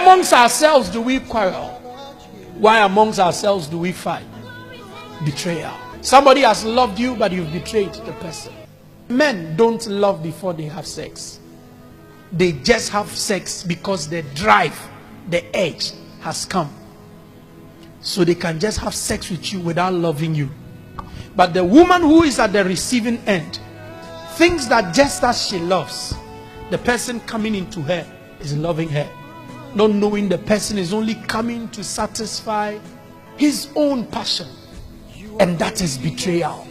amongst ourselves do we quarrel? Why amongst ourselves do we fight? Betrayal. Somebody has loved you, but you've betrayed the person. Men don't love before they have sex. They just have sex because the drive, the edge has come. So they can just have sex with you without loving you. But the woman who is at the receiving end thinks that just as she loves, the person coming into her is loving her, not knowing the person is only coming to satisfy his own passion. And that is betrayal.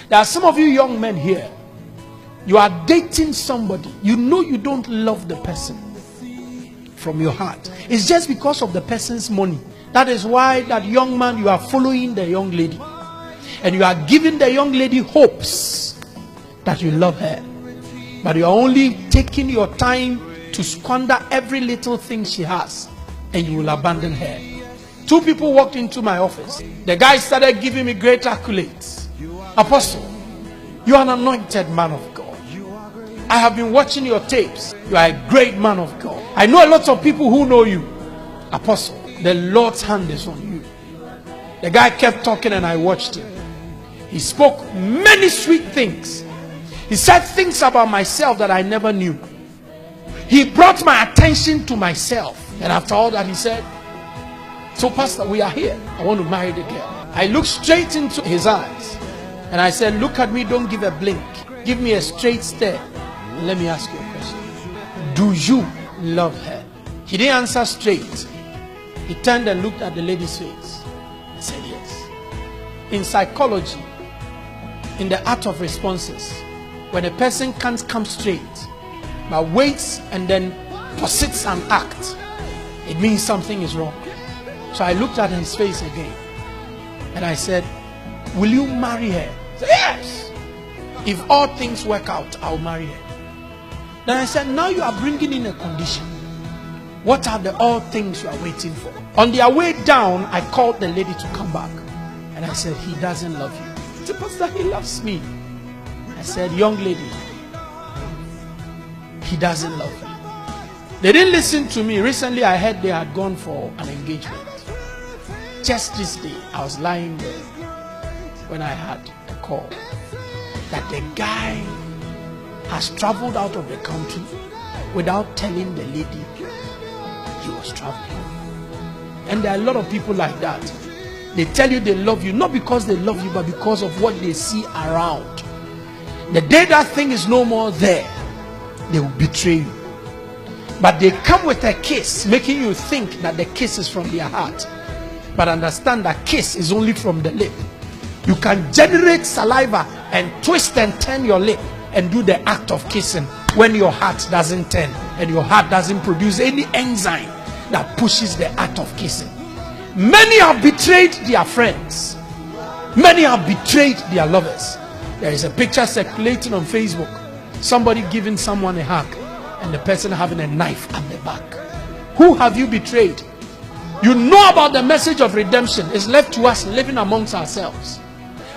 There are some of you young men here. You are dating somebody. You know you don't love the person from your heart. It's just because of the person's money. That is why that young man, you are following the young lady. And you are giving the young lady hopes that you love her. But you are only taking your time to squander every little thing she has. And you will abandon her. 2 people walked into my office. The guy started giving me great accolades. Apostle, you are an anointed man of God. I have been watching your tapes. You are a great man of God. I know a lot of people who know you. Apostle, the Lord's hand is on you. The guy kept talking and I watched him. He spoke many sweet things. He said things about myself that I never knew. He brought my attention to myself. And after all that he said, so pastor, we are here. I want to marry the girl. I looked straight into his eyes. And I said, look at me, don't give a blink. Give me a straight stare. Let me ask you a question. Do you love her? He didn't answer straight. He turned and looked at the lady's face and said yes. In psychology, in the art of responses, when a person can't come straight, but waits and then posits an act, it means something is wrong. So I looked at his face again and I said, will you marry her? He said, yes. If all things work out, I'll marry her. Then I said, now you are bringing in a condition. What are the all things you are waiting for? On their way down, I called the lady to come back. And I said, he doesn't love you. He said, pastor, he loves me. I said, young lady, he doesn't love you. They didn't listen to me. Recently, I heard they had gone for an engagement. Just this day, I was lying there when I had a call that the guy has traveled out of the country without telling the lady he was traveling. And there are a lot of people like that. They tell you they love you, not because they love you, but because of what they see around. The day that thing is no more there, they will betray you. But they come with a kiss, making you think that the kiss is from their heart. But understand that kiss is only from the lip. You can generate saliva and twist and turn your lip and do the act of kissing when your heart doesn't turn and your heart doesn't produce any enzyme that pushes the act of kissing. Many have betrayed their friends. Many have betrayed their lovers. There is a picture circulating on Facebook. Somebody giving someone a hug and the person having a knife at the back. Who have you betrayed? You know about the message of redemption. It's left to us living amongst ourselves.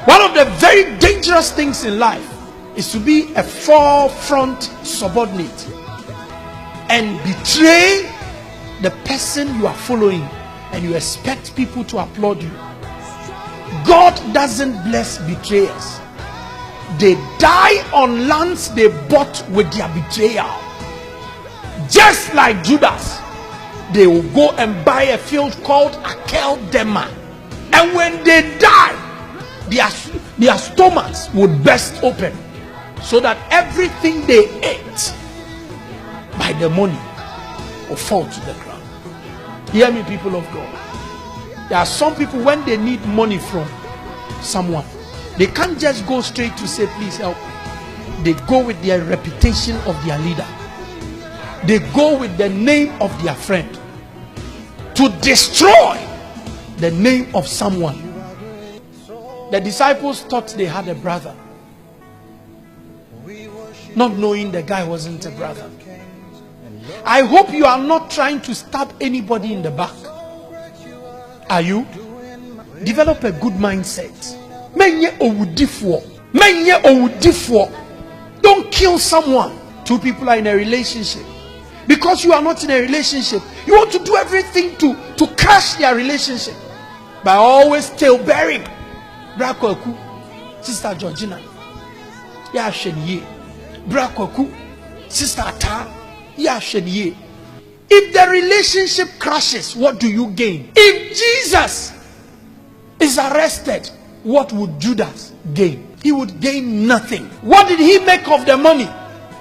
One of the very dangerous things in life is to be a forefront subordinate and betray the person you are following and you expect people to applaud you. God doesn't bless betrayers. They die on lands they bought with their betrayal. Just like Judas, they will go and buy a field called Akel Dema. And when they die, their stomachs would burst open so that everything they ate by the money will fall to the ground. Hear me, people of God. There are some people, when they need money from someone, they can't just go straight to say, please help me. They go with their reputation of their leader. They go with the name of their friend to destroy the name of someone. The disciples thought they had a brother, not knowing the guy wasn't a brother. I hope you are not trying to stab anybody in the back. Are you? Develop a good mindset. Don't kill someone. 2 people are in a relationship. Because you are not in a relationship, you want to do everything to crash their relationship by always tail-bearing. Brakwaku, Sister Georgina, ya sheniye. Brakwaku, Sister Ata, ya sheniye. If the relationship crashes, what do you gain? If Jesus is arrested, what would Judas gain? He would gain nothing. What did he make of the money?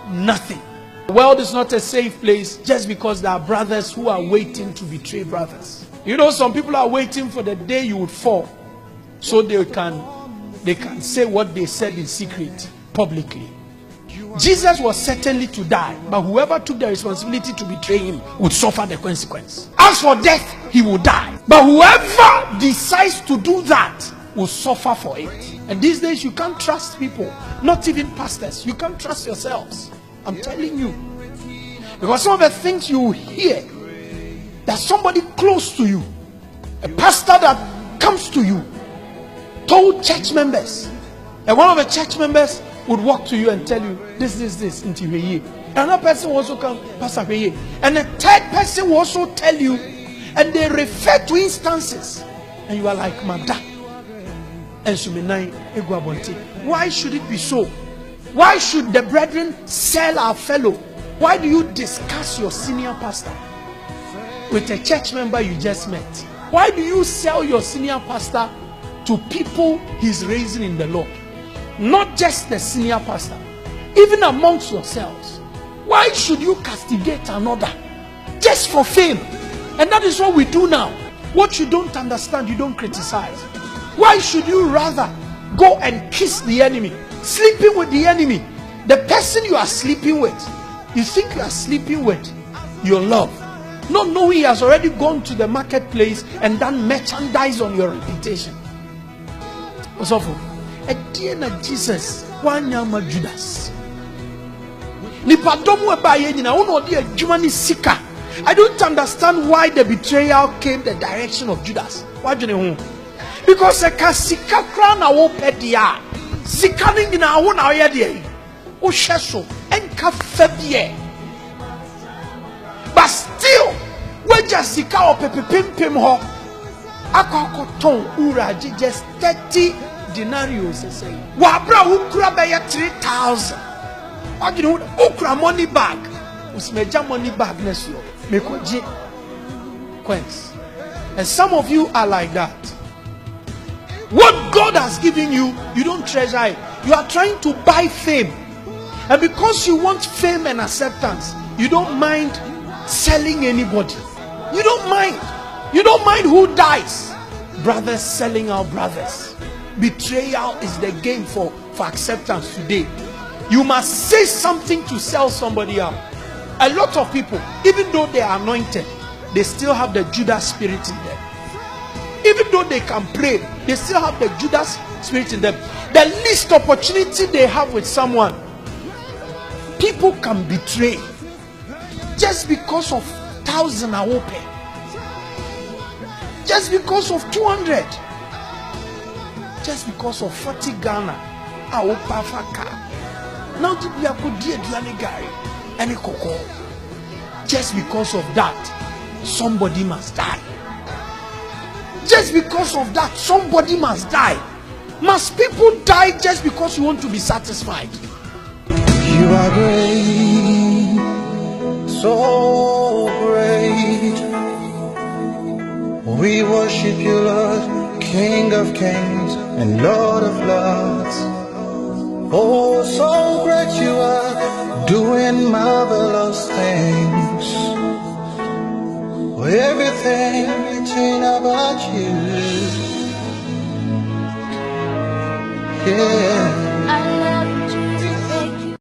Nothing. The world is not a safe place just because there are brothers who are waiting to betray brothers. You know, some people are waiting for the day you would fall so they can say what they said in secret publicly. Jesus was certainly to die, but whoever took the responsibility to betray him would suffer the consequence. As for death, he will die. But whoever decides to do that will suffer for it. And these days, you can't trust people, not even pastors. You can't trust yourselves. I'm telling you. Because some of the things you hear, that somebody close to you, a pastor that comes to you, told church members, and one of the church members would walk to you and tell you, this, into your. Another person will also come, Pastor Peye. And a third person will also tell you, and they refer to instances. And you are like, Mada. And Suminai Eguabonte. Why should it be so? Why should the brethren sell our fellow? Why do you discuss your senior pastor with a church member you just met? Why do you sell your senior pastor to people he's raising in the Lord? Not just the senior pastor, even amongst yourselves. Why should you castigate another just for fame? And that is what we do now. What you don't understand, you don't criticize. Why should you rather go and kiss the enemy, sleeping with the enemy? The person you are sleeping with, you think you are sleeping with your love, not knowing he has already gone to the marketplace and done merchandise on your reputation. What's awful? A dear Jesus, one young Judas. I don't understand why the betrayal came the direction of Judas. Why do you know? Because a kasika crown a wopedia, sikaning in our own idea, O sheso, and kafebie. But still, we just sika or pepipim ho. Akakoton uraji just 30 denarios. Wabra ukra baya 3,000. What do you know? Ukra money bag. Usmeja money bag nesyo. Mekoji coins. And some of you are like that. What God has given you, you don't treasure it. You are trying to buy fame. And because you want fame and acceptance, you don't mind selling anybody. You don't mind. You don't mind who dies. Brothers selling our brothers. Betrayal is the game for acceptance today. You must say something to sell somebody out. A lot of people, even though they are anointed, they still have the Judas spirit in them. Even though they can pray, they still have the Judas spirit in them. The least opportunity they have with someone, people can betray just because of 1,000 awope, just because of 200, just because of 40 Ghana awopa faka. Now the gari and koko. Just because of that, somebody must die. Just because of that, somebody must die. Must people die just because you want to be satisfied? You are great, so great. We worship you, Lord, King of kings and Lord of lords. Oh, so great you are, doing marvelous things. Everything about you, yeah.